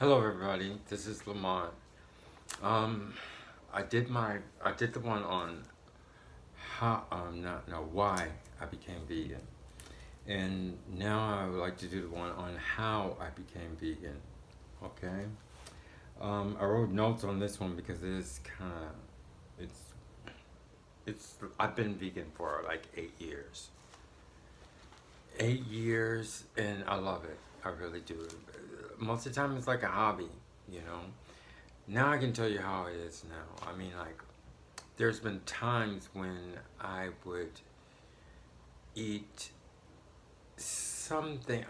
Hello everybody, this is Lamont. Um, I did the one on how not no why I became vegan, and now I would like to do the one on how I became vegan. Okay. I wrote notes on this one because it's kind of it's it's I've been vegan for like 8 years. 8 years, and I love it. I really do. Most of the time, it's like a hobby, you know. Now I can tell you how it is now. I mean, like, there's been times when I would eat something,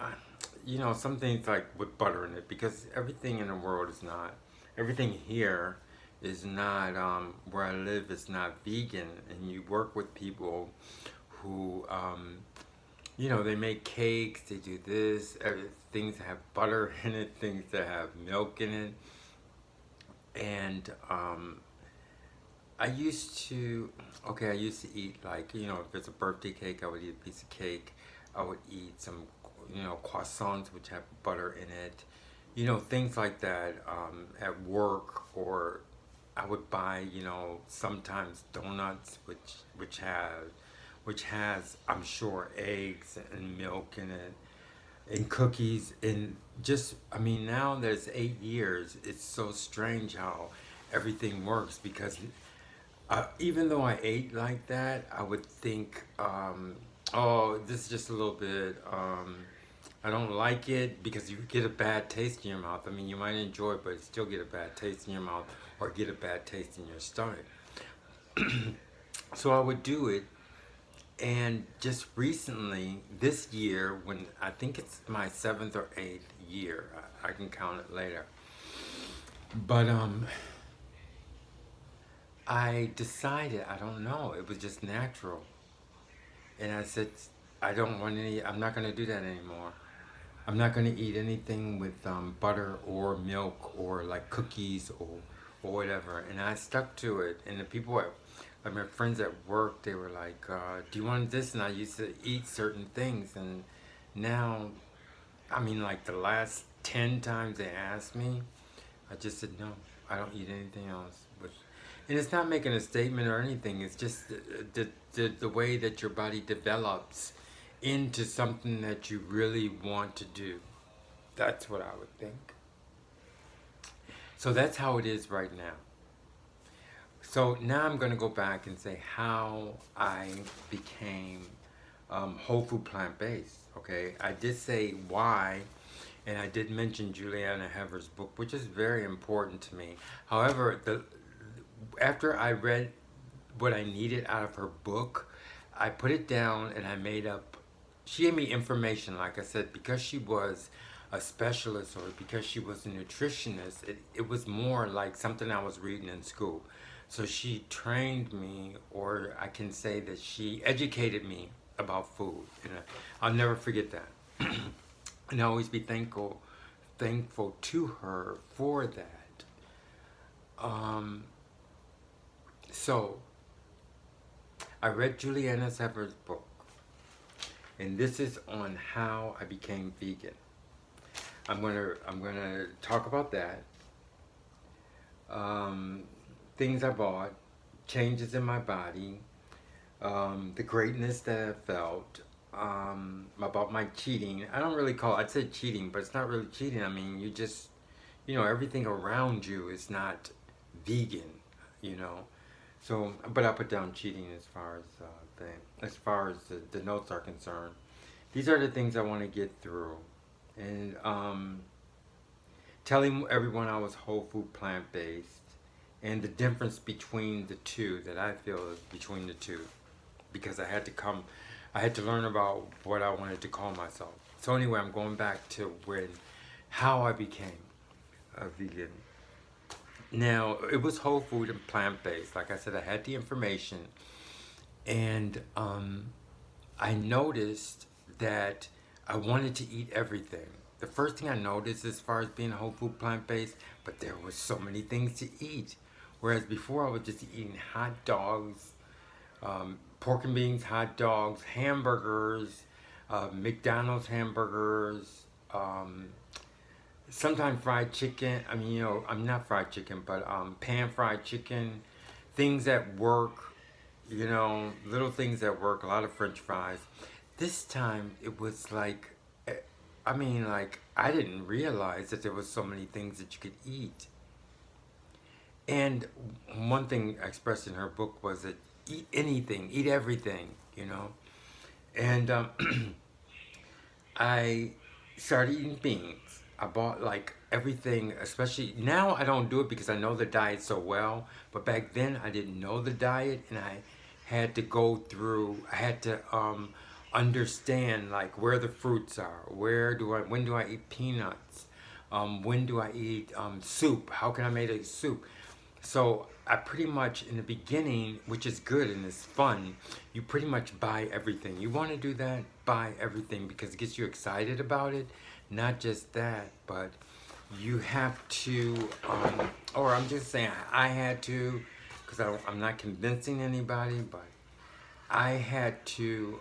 some things like with butter in it, because everything in the world is not, everything here is not, where I live is not vegan, and you work with people who, they make cakes, they do this, things that have butter in it, things that have milk in it, and, I used to eat like, if it's a birthday cake, I would eat a piece of cake. I would eat some, croissants which have butter in it. Things like that at work, or I would buy, sometimes donuts which has, I'm sure, eggs and milk in it, and cookies, and just, I mean, now there's 8 years. It's so strange how everything works, because even though I ate like that, I would think, oh, this is just a little bit, I don't like it, because you get a bad taste in your mouth. I mean, you might enjoy it, but still get a bad taste in your mouth, or get a bad taste in your stomach. So I would do it, and just recently, this year, when I think it's my seventh or eighth year, I can count it later. But I decided, I don't know, it was just natural. And I said, I don't want any, I'm not going to do that anymore. I'm not going to eat anything with butter or milk, or like cookies, or whatever. And I stuck to it. And the people like my friends at work, they were like, do you want this? And I used to eat certain things. And now, I mean, like the last 10 times they asked me, I just said, no, I don't eat anything else. And it's not making a statement or anything. It's just the way that your body develops into something that you really want to do. That's what I would think. So that's how it is right now. So now I'm going to go back and say how I became whole food plant based. Okay, I did say why, and I did mention Juliana Hever's book, which is very important to me. However, the after I read what I needed out of her book, I put it down and I made up. She gave me information, like I said, because she was a specialist, or because she was a nutritionist. It was more like something I was reading in school. So she trained me, or I can say that she educated me about food. And I'll never forget that. And I always be thankful to her for that. Um, so I read Juliana Sever's book, and this is on how I became vegan. I'm gonna talk about that. Um, Things I bought, changes in my body, the greatness that I felt, about my cheating. I don't really call it, I'd say cheating, but it's not really cheating. I mean, you just, everything around you is not vegan, you know. So, but I put down cheating as far as the notes are concerned. These are the things I want to get through, and telling everyone I was whole food plant based, and the difference between the two that I feel is between the two, because I had to learn about what I wanted to call myself. So anyway, I'm going back to how I became a vegan. Now, it was whole food and plant based. Like I said, I had the information, and I noticed that I wanted to eat everything. The first thing I noticed as far as being whole food plant based, but there was so many things to eat. Whereas before I was just eating hot dogs, pork and beans, hot dogs, hamburgers, McDonald's hamburgers, um, sometimes fried chicken. I mean, I'm not fried chicken, but pan fried chicken, things that work. Little things that work. A lot of French fries. This time it was like, eh, I mean, like I didn't realize that there was so many things that you could eat. And one thing expressed in her book was that eat anything, eat everything. And I started eating beans. I bought like everything, especially now I don't do it because I know the diet so well. But back then I didn't know the diet, and I had to go through. I had to understand like where the fruits are. When do I eat peanuts? When do I eat soup? How can I make a soup? So I pretty much in the beginning, which is good and it's fun, you pretty much buy everything. You want to do that, buy everything because it gets you excited about it. Not just that, but you have to, or I'm just saying I had to, because I'm not convincing anybody, but I had to,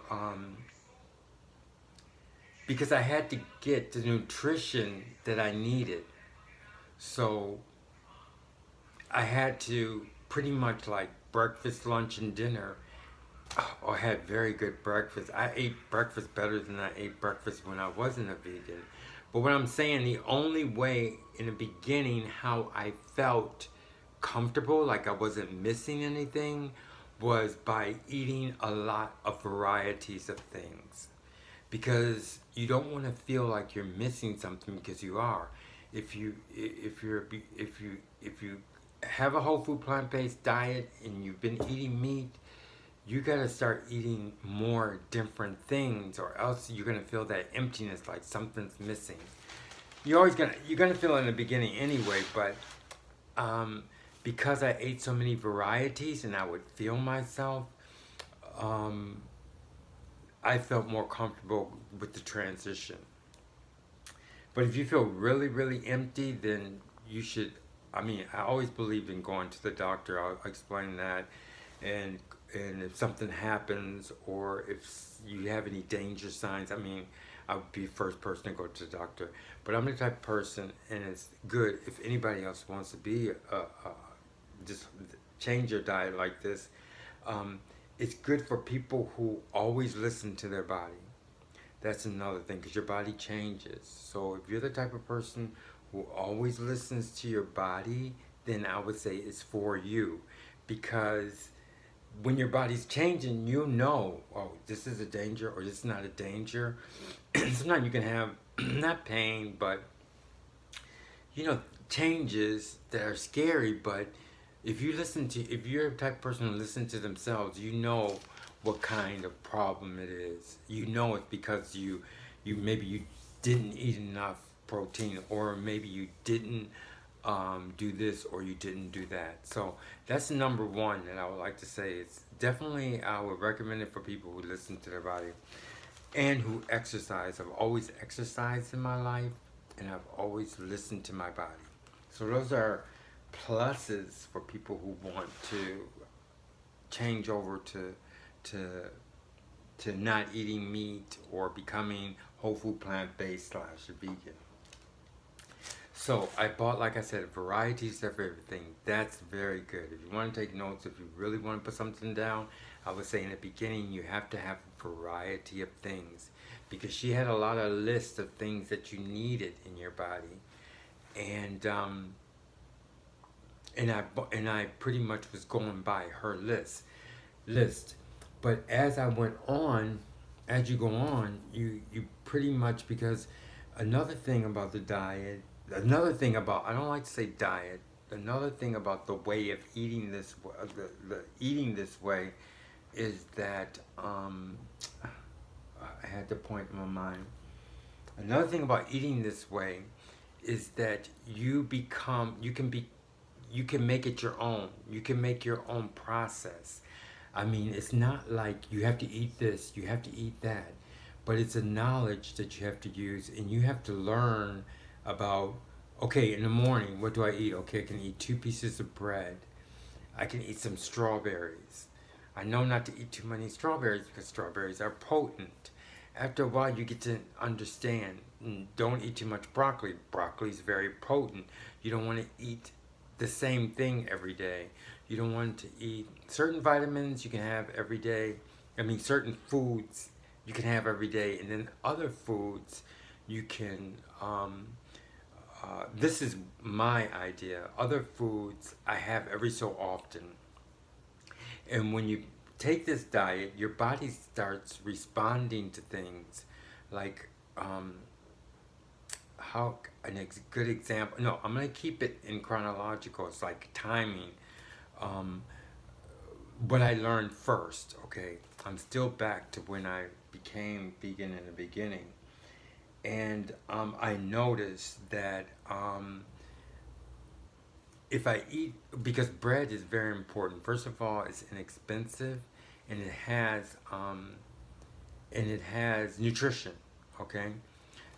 because I had to get the nutrition that I needed. So I had to pretty much like breakfast, lunch, and dinner. I had very good breakfast. I ate breakfast better than I ate breakfast when I wasn't a vegan. But what I'm saying, the only way in the beginning how I felt comfortable, like I wasn't missing anything, was by eating a lot of varieties of things. Because you don't want to feel like you're missing something because you are. If you have a whole food plant-based diet and you've been eating meat, you got to start eating more different things, or else you're gonna feel that emptiness, like something's missing. You're gonna feel it in the beginning anyway, but um, because I ate so many varieties and I would feel myself, um, I felt more comfortable with the transition. But if you feel really, really empty, then you should. I mean, I always believed in going to the doctor. I'll explain that, and and if something happens or if you have any danger signs, I mean, I would be the first person to go to the doctor. But I'm the type of person, and it's good if anybody else wants to be just change your diet like this. Um, it's good for people who always listen to their body. That's another thing because your body changes. So if you're the type of person who always listens to your body, then I would say it's for you. Because when your body's changing, you know, oh, this is a danger or this is not a danger. Sometimes you can have not pain, but changes that are scary. But if you're a type of person who listens to themselves, you know what kind of problem it is. You know it's because you maybe you didn't eat enough protein, or maybe you didn't do this or you didn't do that. So that's number one that I would like to say. It's definitely I would recommend it for people who listen to their body and who exercise. I've always exercised in my life, and I've always listened to my body. So those are pluses for people who want to change over to to not eating meat or becoming whole food plant based slash vegan. So I bought, like I said, varieties of everything. That's very good. If you want to take notes, if you really want to put something down, I would say in the beginning you have to have a variety of things, because she had a lot of lists of things that you needed in your body, and and I pretty much was going by her list. But as you go on, you pretty much, because another thing about the diet, another thing about, I don't like to say diet, another thing about the way of eating this, the eating this way, is that I had the point in my mind. Another thing about eating this way is that you can make it your own. You can make your own process. I mean, it's not like you have to eat this, you have to eat that, but it's a knowledge that you have to use, and you have to learn about, okay, in the morning, what do I eat? Okay, I can eat 2 pieces of bread. I can eat some strawberries. I know not to eat too many strawberries because strawberries are potent. After a while, you get to understand. Don't eat too much broccoli. Broccoli is very potent. You don't want to eat the same thing every day. You don't want to eat certain vitamins you can have every day. I mean, certain foods you can have every day, and then other foods you can. This is my idea. Other foods I have every so often. And when you take this diet, your body starts responding to things like how good example. No, I'm gonna keep it in chronological. It's like timing. Um, what I learned first. Okay, I'm still back to when I became vegan in the beginning, and I noticed that if I eat, because bread is very important. First of all, it's inexpensive, and it has nutrition. Okay,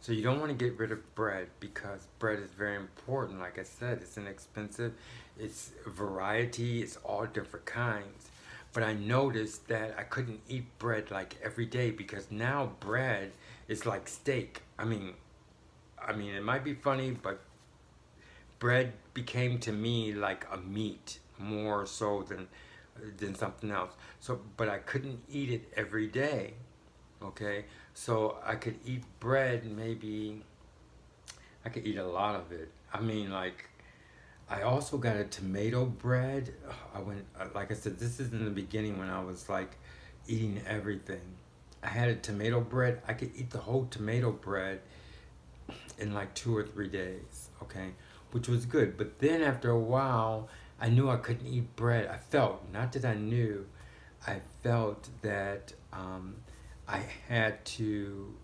so you don't want to get rid of bread because bread is very important. Like I said, it's inexpensive, it's variety, it's all different kinds. But I noticed that I couldn't eat bread like every day because now bread is like steak. I mean, it might be funny, but bread became to me like a meat more so than something else. So, but I couldn't eat it every day. Okay, so I could eat bread. Maybe I could eat a lot of it. I mean, like I also got a tomato bread. I went, like I said, this is in the beginning when I was like eating everything. I had a tomato bread. I could eat the whole tomato bread in like 2 or 3 days, okay, which was good. But then after a while, I knew I couldn't eat bread. I felt, not that I knew, I felt that I had to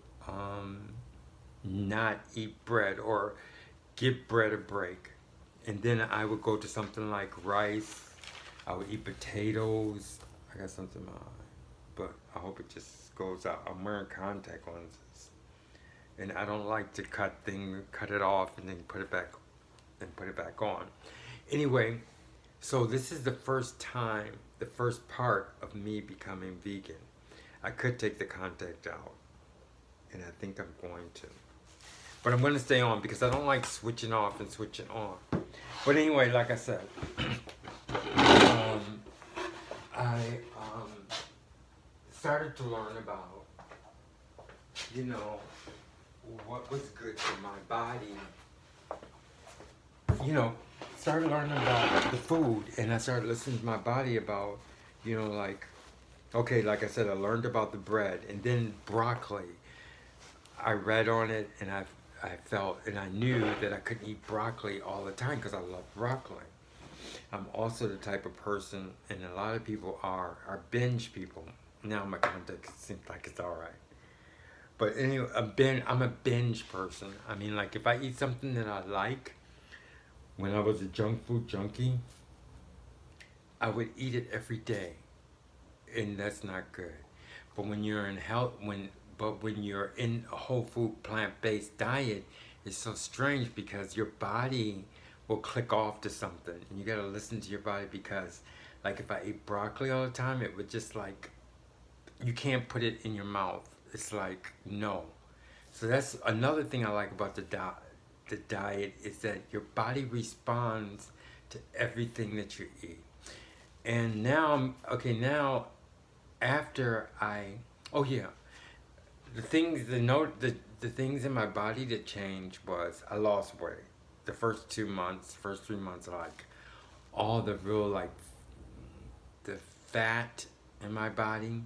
not eat bread or give bread a break. And then I would go to something like rice. I would eat potatoes. I got something in my eye, but I hope it just goes out. I'm wearing contact lenses, and I don't like to cut it off and then put it back on. Anyway, so this is the first time, the first part of me becoming vegan. I could take the contact out, and I think I'm going to. But I'm going to stay on because I don't like switching off and switching on. But anyway, like I said, um, I started to learn about, you know, what was good for my body. You know, started learning about the food, and I started listening to my body about, like, okay, like I said, I learned about the bread, and then broccoli. I read on it, and I felt, and I knew that I couldn't eat broccoli all the time because I love broccoli. I'm also the type of person, and a lot of people are binge people. Now my context seems like it's all right. But anyway, I'm a binge person. I mean, like if I eat something that I like, when I was a junk food junkie, I would eat it every day, and that's not good. But when you're in health, when you're in a whole food plant-based diet, it's so strange because your body will click off to something, and you gotta listen to your body because, like, if I ate broccoli all the time, it would just like you can't put it in your mouth. It's like no. So that's another thing I like about the diet is that your body responds to everything that you eat. And now, okay, now after oh yeah, the things in my body that changed was I lost weight. The first 3 months, like all the real like the fat in my body,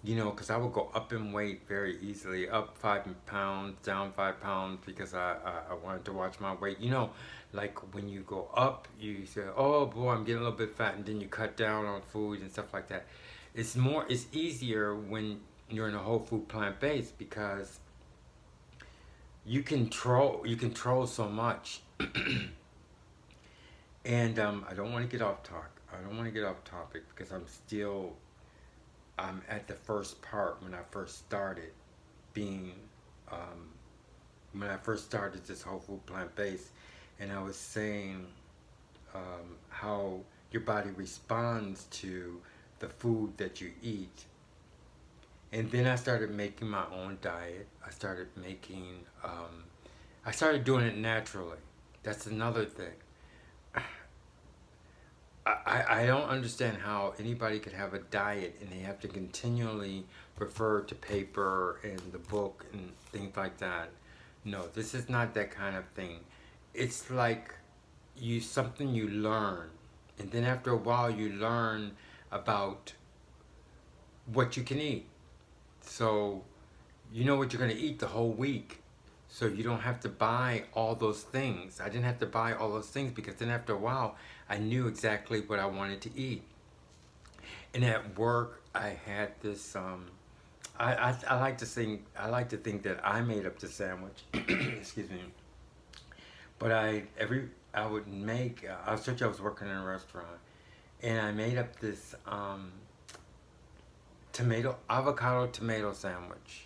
because I would go up in weight very easily, up 5 pounds, down 5 pounds, because I wanted to watch my weight. Like when you go up, you say, oh boy, I'm getting a little bit fat, and then you cut down on food and stuff like that. It's easier when you're in a whole food plant based because you control so much. And I don't want to get off talk. I don't want to get off topic because I'm at the first part when I first started being, when I first started this whole food plant based, and I was saying how your body responds to the food that you eat, And then I started making my own diet. I started doing it naturally. That's another thing. I don't understand how anybody could have a diet and they have to continually refer to paper and the book and things like that. No, this is not that kind of thing. It's like something you learn, and then after a while you learn about what you can eat. So you know what you're going to eat the whole week. So you don't have to buy all those things. I didn't have to buy all those things because then after a while I knew exactly what I wanted to eat. And at work I had this I like to think that I made up the sandwich. Excuse me. But I would make I was working in a restaurant and I made up this avocado tomato sandwich.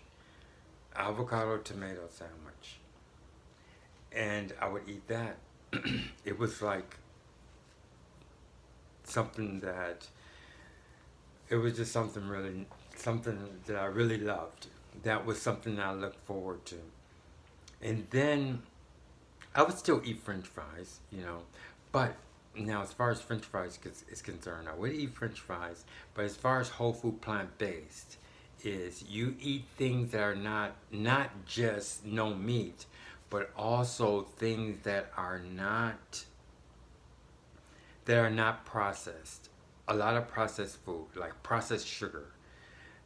Avocado tomato sandwich. And I would eat that. It was like something that it was just something that I really loved. That was something that I looked forward to. And then I would still eat French fries, but now as far as French fries is concerned, I would eat French fries. But as far as whole food plant based, is you eat things that are not just no meat, but also things that are not processed. A lot of processed food, like processed sugar.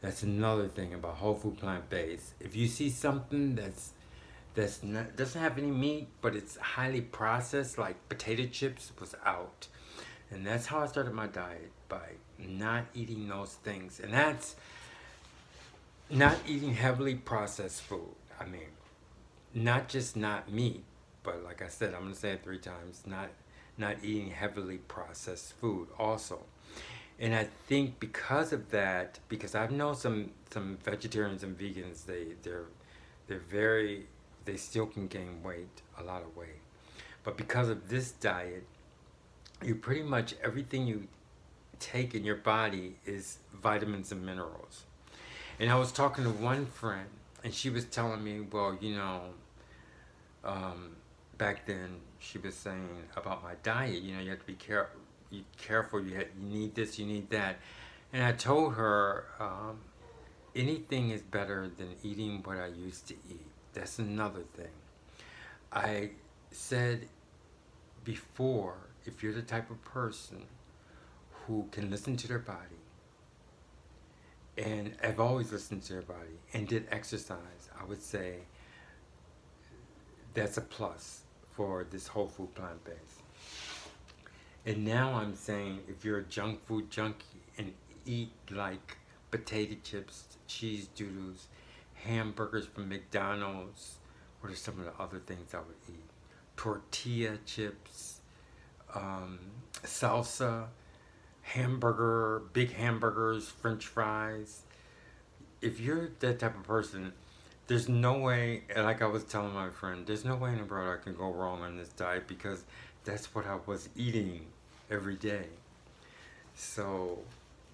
That's another thing about whole food plant based. If you see something that's not doesn't have any meat, but it's highly processed, like potato chips, was out. And that's how I started my diet, by not eating those things. And that's not eating heavily processed food. I mean, not just not meat, but like I said, I'm gonna say it 3 times. Not eating heavily processed food also. And I think because of that, because I've known some vegetarians and vegans, they're very they still can gain weight, a lot of weight. But because of this diet, you pretty much everything you take in your body is vitamins and minerals. And I was talking to one friend, and she was telling me, well, um, back then she was saying about my diet. You have to be careful. You need this, you need that. And I told her, anything is better than eating what I used to eat. That's another thing. I said before, if you're the type of person who can listen to their body, and I've always listened to their body and did exercise, I would say that's a plus for this whole food plant based. And now I'm saying if you're a junk food junkie and eat like potato chips, cheese doodles, hamburgers from McDonald's, what are some of the other things I would eat? Tortilla chips, salsa, big hamburgers, French fries. If you're that type of person, there's no way, like I was telling my friend, there's no way in the world I can go wrong on this diet because that's what I was eating every day. So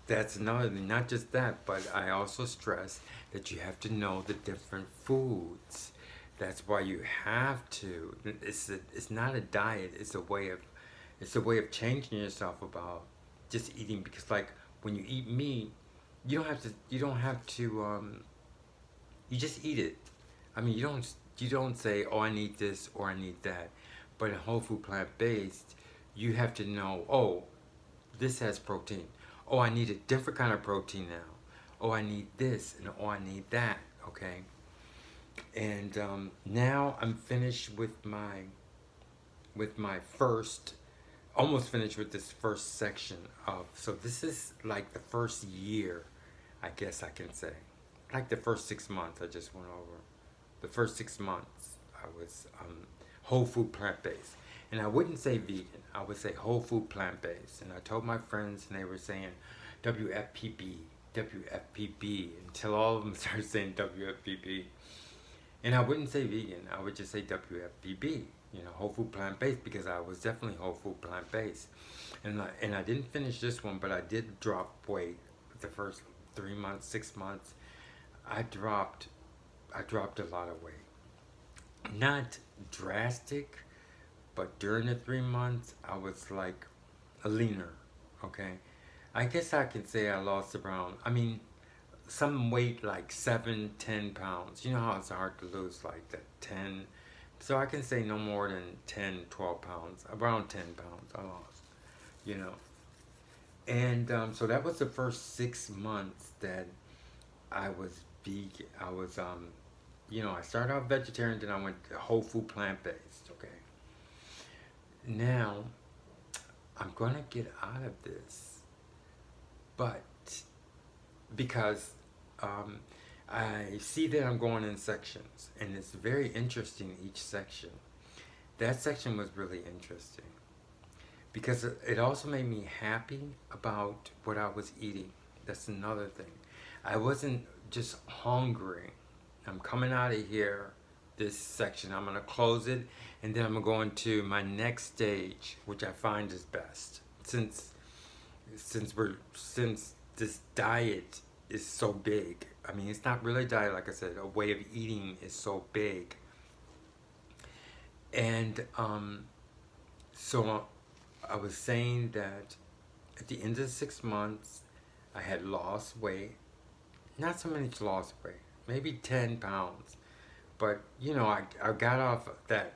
that's another thing. Not just that, but I also stress that you have to know the different foods. That's why you have to. It's not a diet. It's a way of changing yourself about just eating, because like when you eat meat, you don't have to you just eat it. I mean, you don't say, oh, I need this or I need that. But in whole food plant based, you have to know, oh, this has protein. Oh, I need a different kind of protein now. Oh, I need this, and oh, I need that. Okay. And now I'm finished with my first, almost finished with this first section of. So this is like the first year, I guess I can say. Like the first 6 months I just went over. The first 6 months I was whole food plant based. And I wouldn't say vegan, I would say whole food plant based. And I told my friends, and they were saying WFPB, WFPB, until all of them started saying WFPB. And I wouldn't say vegan, I would just say WFPB, whole food plant based, because I was definitely whole food plant based. And I didn't finish this one, but I did drop weight the first 3 months, 6 months. I dropped I dropped a lot of weight. Not drastic, but during the 3 months, I was like a leaner. Okay, I guess I could say I lost around. I mean, some weight like 7, 10 pounds. You know how it's hard to lose like that 10. So I can say no more than 10, 12 pounds. Around 10 pounds I lost. You know, and so that was the first 6 months that I was vegan. I was I started out vegetarian, then I went to whole food plant based. Okay. Now I'm gonna get out of this, but because um, I see that I'm going in sections, and it's very interesting each section. That section was really interesting because it also made me happy about what I was eating. That's another thing. I wasn't just hungry. I'm coming out of here, this section. I'm going to close it, and then I'm going to go into my next stage, which I find is best. Since this diet is so big. I mean, it's not really a diet, like I said. A way of eating is so big, and so I was saying that at the end of the 6 months, I had lost weight. Not so much lost weight, maybe 10 pounds, but I got off that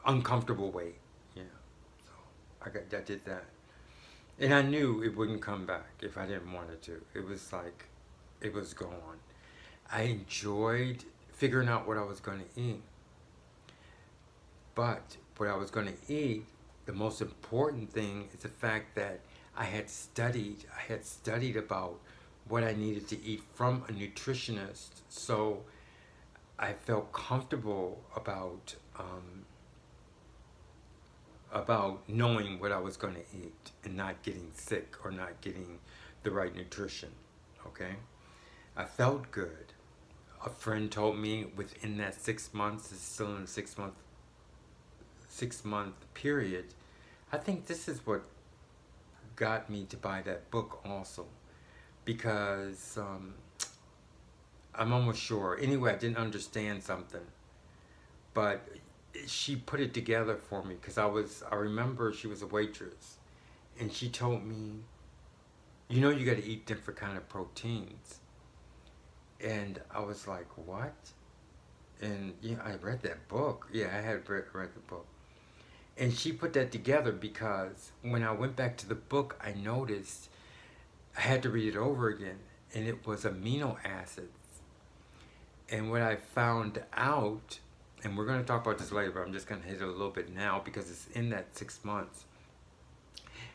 uncomfortable weight. Yeah, so I did that. And I knew it wouldn't come back if I didn't want it to. It was like, it was gone. I enjoyed figuring out what I was going to eat. But what I was going to eat, the most important thing is the fact that I had studied about what I needed to eat from a nutritionist. So I felt comfortable about knowing what I was going to eat and not getting sick or not getting the right nutrition. Okay? I felt good. A friend told me within that 6 months, it's still in the 6 month period. I think this is what got me to buy that book also, because I'm almost sure. Anyway, I didn't understand something, but she put it together for me because I remember she was a waitress, and she told me, you got to eat different kind of proteins, and I was like, what? And I read that book. Yeah, I had read the book. And she put that together because when I went back to the book, I noticed I had to read it over again, and it was amino acids. And what I found out, and we're going to talk about this later, but I'm just going to hit it a little bit now because it's in that 6 months.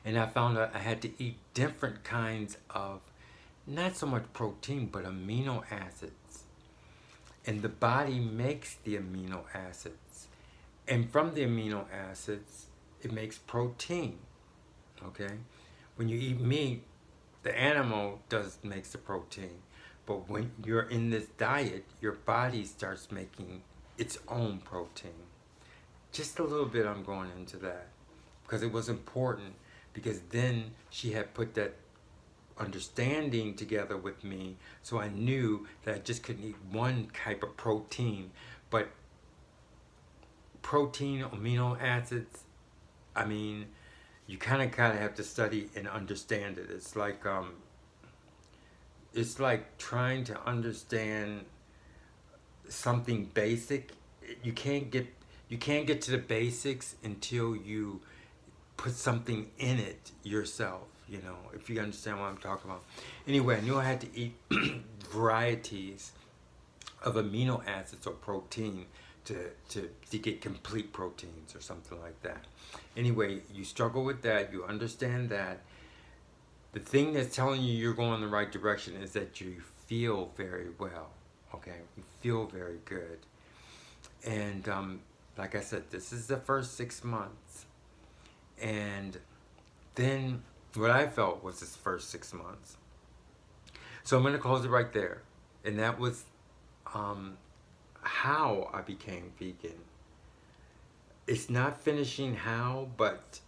And I found out I had to eat different kinds of, not so much protein, but amino acids. And the body makes the amino acids. And from the amino acids, it makes protein. Okay? When you eat meat, the animal makes the protein. But when you're in this diet, your body starts making its own protein. Just a little bit I'm going into that because it was important, because then she had put that understanding together with me, so I knew that I just couldn't eat one type of protein, but protein, amino acids, I mean, you kind of have to study and understand it. It's like trying to understand something basic. You can't get to the basics until you put something in it yourself, if you understand what I'm talking about. Anyway, I knew I had to eat varieties of amino acids or protein to get complete proteins or something like that. Anyway, you struggle with that, you understand that. The thing that's telling you you're going in the right direction is that you feel very well, okay? You feel very good. And like I said, this is the first 6 months. And then what I felt was this first 6 months. So I'm going to close it right there. And that was how I became vegan. It's not finishing how, but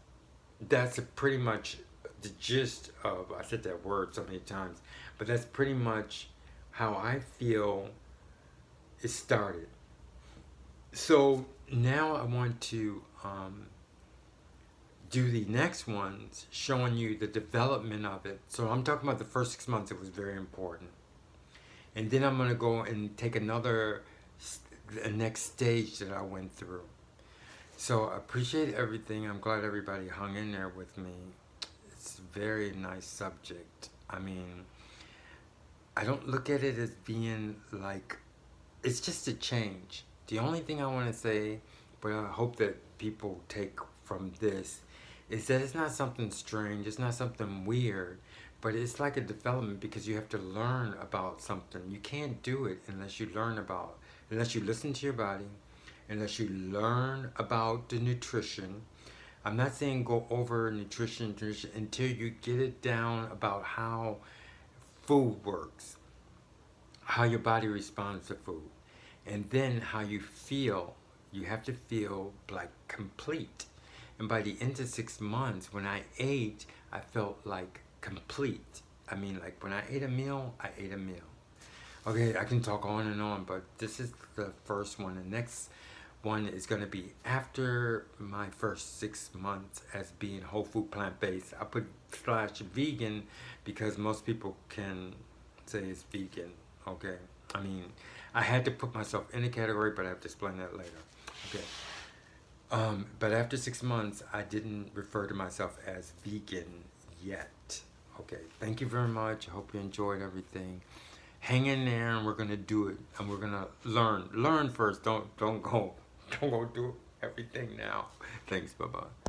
that's pretty much the gist of, I said that word so many times, but that's pretty much how I feel it started. So now I want to do the next ones, showing you the development of it. So I'm talking about the first 6 months, it was very important. And then I'm going to go and take the next stage that I went through. So I appreciate everything. I'm glad everybody hung in there with me. It's a very nice subject. I mean, I don't look at it as being like, it's just a change. The only thing I want to say, but I hope that people take from this, is that it's not something strange, it's not something weird, but it's like a development because you have to learn about something. You can't do it unless you unless you listen to your body, unless you learn about the nutrition. I'm not saying go over nutrition until you get it down about how food works, how your body responds to food, and then how you feel. You have to feel like complete. And by the end of 6 months, when I ate, I felt like complete. I mean, like when I ate a meal, I ate a meal. Okay, I can talk on and on, but this is the first one. The next one is going to be after my first 6 months as being whole food plant-based. I put slash vegan because most people can say it's vegan. Okay, I mean, I had to put myself in a category, but I have to explain that later. Okay. But after 6 months, I didn't refer to myself as vegan yet. Okay, thank you very much. I hope you enjoyed everything. Hang in there, and we're gonna do it, and we're gonna learn. Learn first. Don't go do everything now. Thanks. Bye bye.